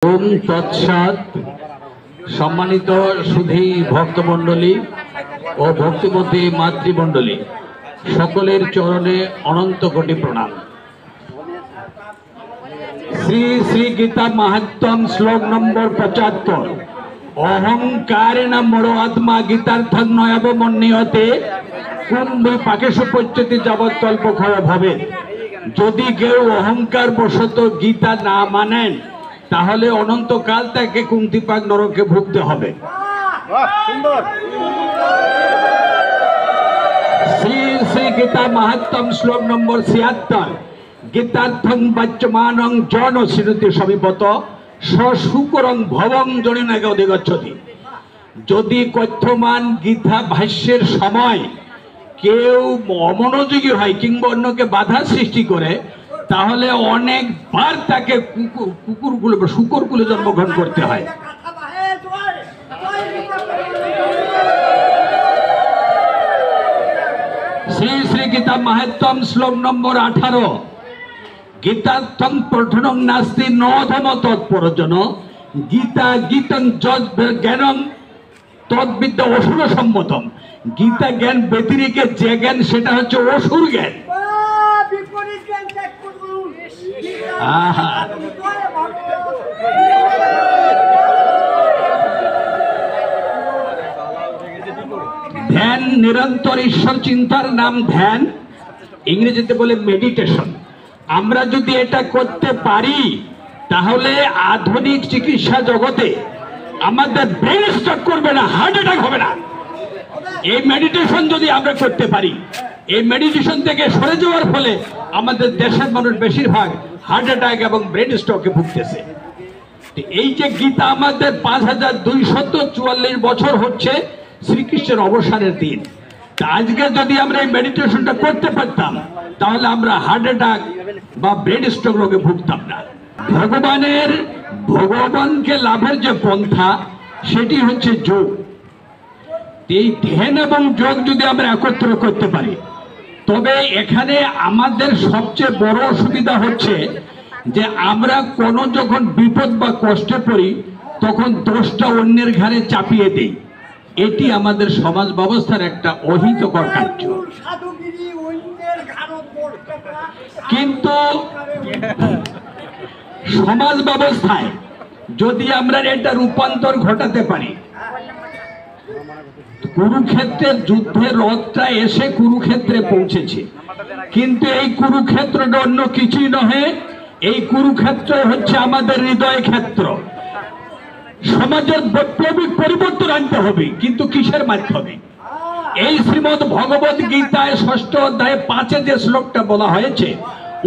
ওম তৎসৎ। সম্মানিত সুধী ভক্তমণ্ডলী ও ভক্তিমতী মাতৃমণ্ডলী সকলের চরণে অনন্ত কোটি প্রণাম। শ্রী শ্রী গীতা মাহাত্ম্যম শ্লোক নম্বর ৭৫। অহংকারেণ মরো আত্মা গীতার্থং নয়াবমন্যতে কুম্ভে পাকেশু পচ্যতি যাবৎ কল্পক্ষয় ভবে। যদি কেউ অহংকার বশত গীতা না মানেন তাহলে অনন্তকাল তাকে কুন্তিপাক নরকে ভুগতে হবে। শ্রী শ্রী গীতা মাহাত্ম্যম শ্লোক নম্বর ৭৬। গীতার্থং বাচ্যমানং জন শ্রীণতি সমীপত শুকরং ভবং জনিনাগে অধিগচ্ছতি। যদি কথ্যমান গীতা ভাষ্যের সময় কেউ অমনোযোগী হয় কিংবা অন্যকে বাধা সৃষ্টি করে তাহলে অনেকবার তাকে শুকরকুলে জন্মগ্রহণ করতে হয়। শ্রী শ্রী গীতা মাহাত্ম্যম শ্লোক নম্বর ১৮। গীতার্থং পঠনং নাস্তি নধম তৎপরজন গীতা গীতং যৎ জ্ঞানং তদ্বিদ্যা অসুর সম্মতম। গীতা জ্ঞান ব্যতিরেকে যে জ্ঞান সেটা হচ্ছে অসুর জ্ঞান। ধ্যান, নিরন্তর ঈশ্বর চিন্তার নাম ধ্যান, ইংরেজিতে বলে মেডিটেশন। আমরা যদি এটা করতে পারি তাহলে আধুনিক চিকিৎসা জগতে আমাদের ব্রেন স্ট্রোক করবে না, হার্ট অ্যাটাক হবে না। এই মেডিটেশন যদি আমরা করতে পারি, এই মেডিটেশন থেকে সরে যাওয়ার ফলে আমাদের দেশের মানুষ বেশিরভাগ হার্ট অ্যাটাক এবং ব্রেন স্ট্রোকে ভুগতেছে। এই যে গীতা আমাদের ৫,২৪৪ বছর হচ্ছে শ্রীকৃষ্ণের অবসানের দিন। আজকে যদি আমরা এই মেডিটেশনটা করতে পারতাম তাহলে আমরা হার্ট অ্যাটাক বা ব্রেন স্ট্রোক রোগে ভুগতাম না। ভগবানকে লাভের যে পন্থা সেটি হচ্ছে যোগ। এই ধ্যান এবং যোগ যদি আমরা একত্র করতে পারি তবে এখানে আমাদের সবচেয়ে বড় অসুবিধা হচ্ছে যে আমরা কোনো যখন বিপদ বা কষ্টে পড়ি তখন দোষটা অন্যের ঘাড়ে চাপিয়ে দেই। এটি আমাদের সমাজ ব্যবস্থার একটা অহিতকর কার্য। কিন্তু সমাজ ব্যবস্থায় যদি আমরা এটা রূপান্তর ঘটাতে পারি, কুরুক্ষেত্রের যুদ্ধের রথটা এসে কুরুক্ষেত্রে পৌঁছেছে, কিন্তু এই কুরুক্ষেত্রটা অন্য কিছুই নহে। এই কুরুক্ষেত্র হচ্ছে আমাদের হৃদয় ক্ষেত্র। সমাজের বৈপ্লবিক পরিবর্তন আনতে হবে, কিন্তু কিসের মাধ্যমে? এই শ্রীমদ ভগবত গীতায় ৬ষ্ঠ অধ্যায়ে ৫ যে শ্লোকটা বলা হয়েছে,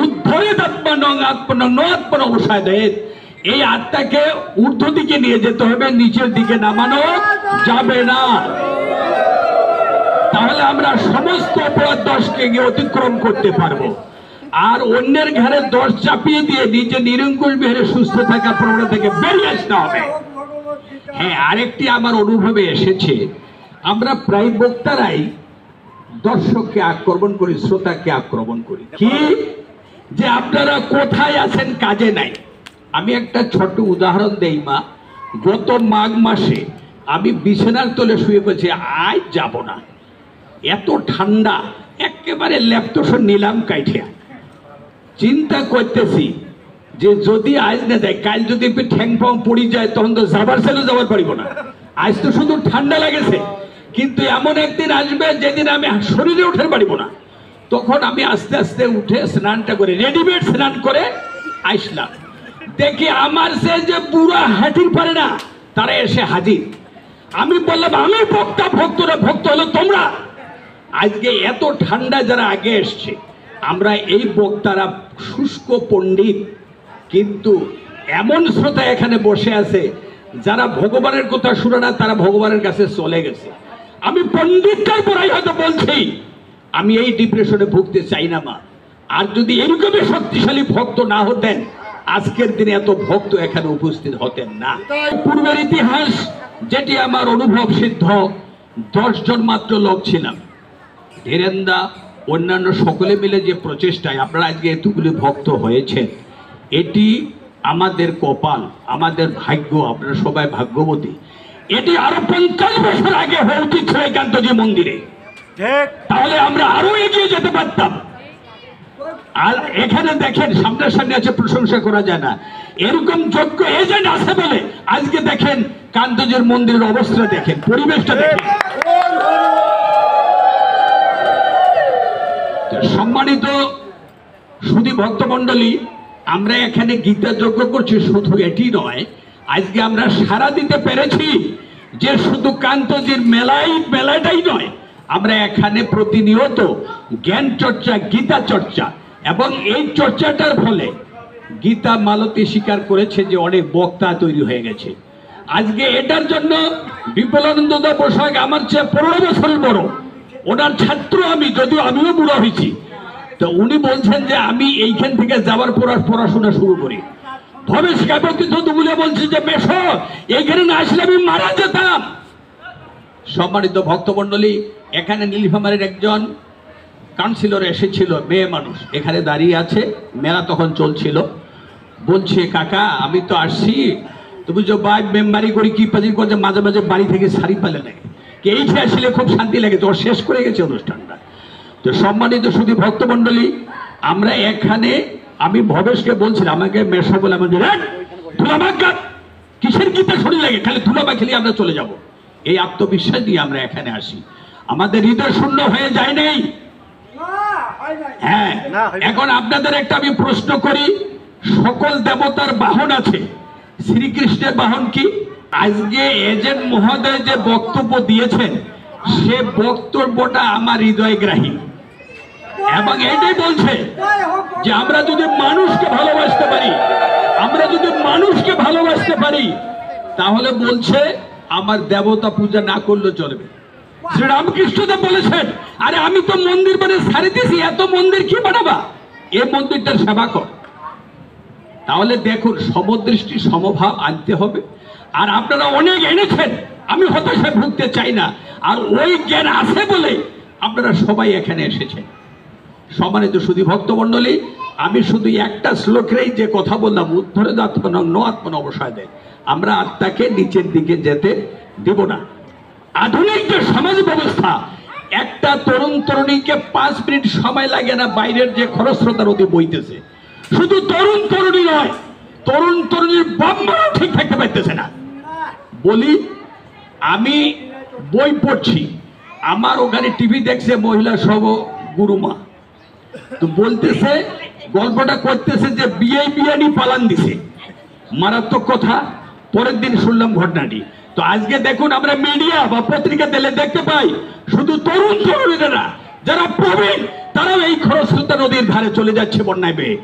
উদ্ধরেদ আত্মানং আত্মনং ন আত্মন অবসাদেত। এই আত্মাকে ঊর্ধ্ব দিকে নিয়ে যেতে হবে, নিচের দিকে নামানো যাবে না। তাহলে আমরা সমস্ত অপরাধ দোষকে অতিক্রম করতে পারবো। আর অন্যের ঘরে দোষ চাপিয়ে দিয়ে নিজে নিরঙ্কুশ বিহারে সুস্থ থাকা প্রবণতা থেকে বেরিয়ে আসতে হবে। হ্যাঁ, আরেকটি আমার অনুভবে এসেছে, আমরা প্রায় বক্তারাই দর্শককে আক্রমণ করি, শ্রোতাকে আক্রমণ করি। কি যে আপনারা কোথায় আছেন, কাজে নাই। আমি একটা ছোট উদাহরণ দেই মা। গত মাঘ মাসে আমি বিছানার তলে শুয়ে পড়েছি, আজ যাব না, এত ঠান্ডা, একেবারে ল্যাপটপ নিলাম কাইঠিয়া। চিন্তা করতেছি যে যদি আজ না দেয়, কাল যদি ঠ্যাং পাও পড়ি যায় তখন তো যাবার ছেলে যাবার পারিব না। আজ তো শুধু ঠান্ডা লাগেছে, কিন্তু এমন একদিন আসবে যেদিন আমি শরীরে উঠে পারিব না। তখন আমি আস্তে আস্তে উঠে স্নানটা করে রেডিমেড স্নান করে আসলাম। দেখি আমার সে যে বুড়া হাঁটির পারে না তারা এসে হাজির। আমি বললাম, আমি বক্তা, ভক্তরা ভক্ত হলো তোমরা। আজকে এত ঠান্ডা যারা আগে এসছে, আমরা এই বক্তারা শুষ্ক পণ্ডিত, কিন্তু এমন শ্রোতা এখানে বসে আছে যারা ভগবানের কথা শুনে না, তারা ভগবানের কাছে চলে গেছে। আমি পণ্ডিতটার পড়াই হয়তো বলছি, আমি এই ডিপ্রেশনে ভুগতে চাই না মা। আর যদি এরকমই শক্তিশালী ভক্ত না হতেন আজকের দিনে এত ভক্ত এখানে উপস্থিত হতেন না। পূর্বের ইতিহাস যেটি আমার অনুভব সিদ্ধ, 10 জন মাত্র লোক ছিলাম। ধীরেন্দা অন্যান্য সকলে মিলে যে প্রচেষ্টায় আপনারা আজকে এতগুলি ভক্ত হয়েছেন, এটি আমাদের কপাল, আমাদের ভাগ্য, আপনারা সবাই ভাগ্যবতী। এটি আরো 50 বছর আগে হয়ে উচিত ছিল কান্তজি মন্দিরে, তাহলে আমরা আরো এগিয়ে যেতে পারতাম। আর এখানে দেখেন সামনাসামনি আছে, প্রশংসা করা যায় না, এরকম যোগ্য এজেন্ট আছে বলে আজকে দেখেন কান্তজির মন্দিরের অবস্থা দেখেন, পরিবেশটা দেখেন। সম্মানিত সুধী ভক্তমণ্ডলী, আমরা এখানে গীতা যজ্ঞ করছি, শুধু এটি নয়, আজকে আমরা সারা দিতে পেরেছি যে শুধু কান্তজির মেলাটাই নয়, আমরা এখানে প্রতিনিয়ত জ্ঞান চর্চা, গীতা চর্চা, এবং এই চর্চাটার ফলে গীতা মালতী স্বীকার করেছে যে অনেক বক্তা তৈরি হয়ে গেছে। আজকে এটার জন্য বিপুলানন্দ বসাক আমার চেয়ে 15 বছর বড়, ওনার ছাত্র আমি, যদিও আমিও বুড়ো হয়েছি। তো উনি বলছেন যে আমি এইখান থেকে যাওয়ার পর আর পড়াশোনা শুরু করি। ভবেশ কাব্যতীর্থ বলছে যে বেশ এইখানে না আসলে আমি মারা যেতাম। সম্মানিত ভক্তমণ্ডলী, এখানে নীলফামারীর একজন কাউন্সিলর এসেছিল, মেয়ে মানুষ, এখানে দাঁড়িয়ে আছে, মেলা তখন চলছিল, বলছে কাকা আমি তো আসছি, তুমি যে বাই মেম্বারি করি কি পাজি করছে, মাঝে মাঝে বাড়ি থেকে শাড়ি পালে লাগে, এইটা আসলে খুব শান্তি লাগে, তো শেষ করে গেছে অনুষ্ঠানটা। তো সম্মানিত শুধু ভক্তমণ্ডলী, আমরা এখানে, আমি ভবেশকে বলছিলাম, আমাকে মেশা বলে আমাদের ধুলাবাগ কিসের গীতা শরীর লাগে, খালি ধুলাবা খেলে আমরা চলে যাব, এই আত্মবিশ্বাস দিয়ে আমরা এখানে আসি। আমাদের হৃদয় শূন্য হয়ে যায় নাই। হ্যাঁ, এখন আপনাদের একটা আমি প্রশ্ন করি, সকল দেবতার বাহন আছে, শ্রীকৃষ্ণের বাহন কি? আজকে এজেন্ট মহোদয় যে বক্তব্য দিয়েছেন, সে বক্তব্যটা আমার হৃদয়গ্রাহী, এবং এটাই বলছে যে আমরা যদি মানুষকে ভালোবাসতে পারি, আমরা যদি মানুষকে ভালোবাসতে পারি, তাহলে বলছে আমার দেবতা পূজা না করলে চলবে। শ্রীরামকৃষ্ণদেব বলেছেন, আরে আমি তো মন্দির মানে ছাড়ি দিয়েছি, এত মন্দির কি বানাবা, এই মন্দিরটার সেবা কর। তাহলে দেখুন, সমদৃষ্টি সমভাব আনতে হবে। আর আপনারা অনেক এনেছেন, আমি হতাশায় ভুগতে চাই না, আর ওই জ্ঞান আছে বলে আপনারা সবাই এখানে এসেছেন। সম্মানিত সুধী ভক্তমণ্ডলী, আমি শুধু একটা শ্লোকেই যে কথা বললাম, উদ্ধরে আত্মন ন আত্মন অবসায় দেয়, আমরা আত্মাকে নিচের দিকে যেতে দেব না। আধুনিক যে সমাজ ব্যবস্থা, একটা তরুণ তরুণীকে 5 মিনিট সময় লাগে না বাইরের যে খরস্রোতা নদী বইতেছে, শুধু তরুণ তরুণী নয়, তরুণ তরুণীর বাম্মাও ঠিক থাকতে পারতেছে না। বলি, আমি বই পড়ছি, আমার ওখানে টিভি দেখছে মহিলা সব গুরুমা, তো বলতেছে, গল্পটা করতেছে যে বিয়ানি পালান দিছে, মারাত্মক কথা। পরের দিন শুনলাম ঘটনাটি। তো আজকে দেখুন, আমরা মিডিয়া বা পত্রিকা দিলে দেখতে পাই, শুধু তরুণ তরুণীরা যারা প্রবীণ, তারাও এই খরস্রোতা নদীর ধারে চলে যাচ্ছে বন্যায় বেয়ে।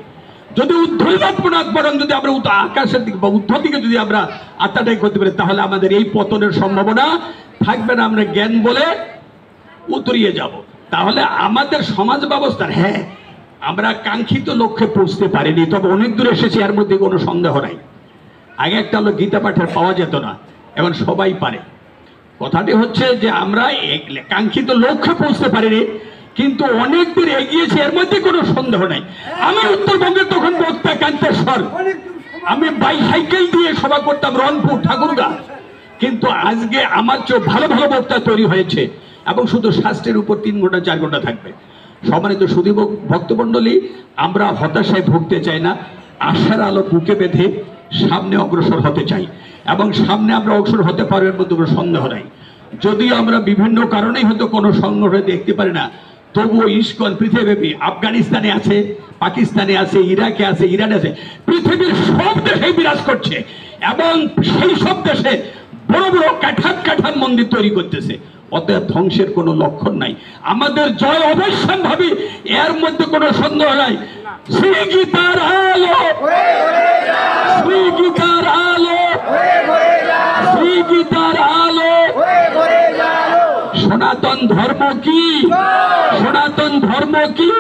যদি উদ্ধরিতাত্মনাথ বরং যদি আমরা আকাশের দিকে বা উদ্ধর দিকে যদি আমরা আত্মাটাই করতে পারি, তাহলে আমাদের এই পতনের সম্ভাবনা থাকবে না, আমরা জ্ঞান বলে উতরিয়ে যাব। তাহলে আমাদের সমাজ ব্যবস্থার, হ্যাঁ আমরা কাঙ্ক্ষিত লক্ষ্যে পৌঁছতে পারিনি, তবে অনেক দূর এসেছি, এর মধ্যে কোনো সন্দেহ নাই। আগে একটা হলো গীতা পাঠের পাওয়া যেত না, এখন সবাই পারে। কথাটি হচ্ছে যে আমরা কাঙ্ক্ষিত লক্ষ্যে পৌঁছতে পারিনি, কিন্তু অনেক দূর এগিয়েছি, এর মধ্যে কোনো সন্দেহ নাই। আমি উত্তরবঙ্গে তখন বক্তা কান্তেশ্বর, আমি বাইসাইকেল দিয়ে সভা করতাম রংপুর ঠাকুরগা, কিন্তু আজকে আমার চেয়ে ভালো ভালো বক্তা তৈরি হয়েছে, এবং শুধু শাস্ত্রের উপর 3 ঘন্টা 4 ঘন্টা থাকবে। সম্মানিত সুধী ভক্তমণ্ডলী, আমরা হতাশায় ভুগতে চাই না, আশার আলো বুকে বেঁধে সামনে অগ্রসর হতে চাই, এবং সামনে আমরা অগ্রসর হতে পারবো, এর মধ্যে কোনো সন্দেহ নাই। যদিও আমরা বিভিন্ন কারণেই হয়তো কোনো সংগঠন দেখতে পারি না, তবুও ইস্কন পৃথিবীব্যাপী, আফগানিস্তানে আছে, পাকিস্তানে আছে, ইরাকে আছে, ইরানে আছে, পৃথিবীর সব দেশে বিরাজ করছে, এবং সেই সব দেশে বড় বড় কাঠাম মন্দির তৈরি করতেছে। অতএব ধ্বংসের কোনো লক্ষণ নাই, আমাদের জয় অবশ্যম্ভাবী, এর মধ্যে কোনো সন্দেহ নাই। শ্রী গীতার আলো, শ্রী গীতার আলো, শ্রী গীতার আলো। সনাতন ধর্ম কি? সনাতন ধর্ম কি?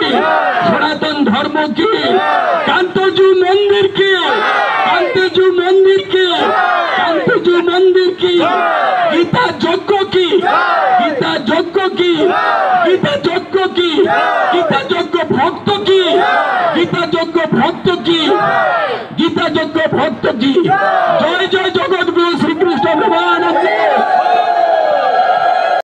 সনাতন ধর্ম কি? কান্তজু মন্দির কি? কান্তজু মন্দির কি? কান্তজু মন্দির কি? গীতা যজ্ঞ কি? গীতা যজ্ঞ কি? গীতা যজ্ঞ কি? গীতা যজ্ঞ ভক্ত কি? গীতা যজ্ঞ ভক্ত কি? গীতা যথাযোগ্য ভক্তজি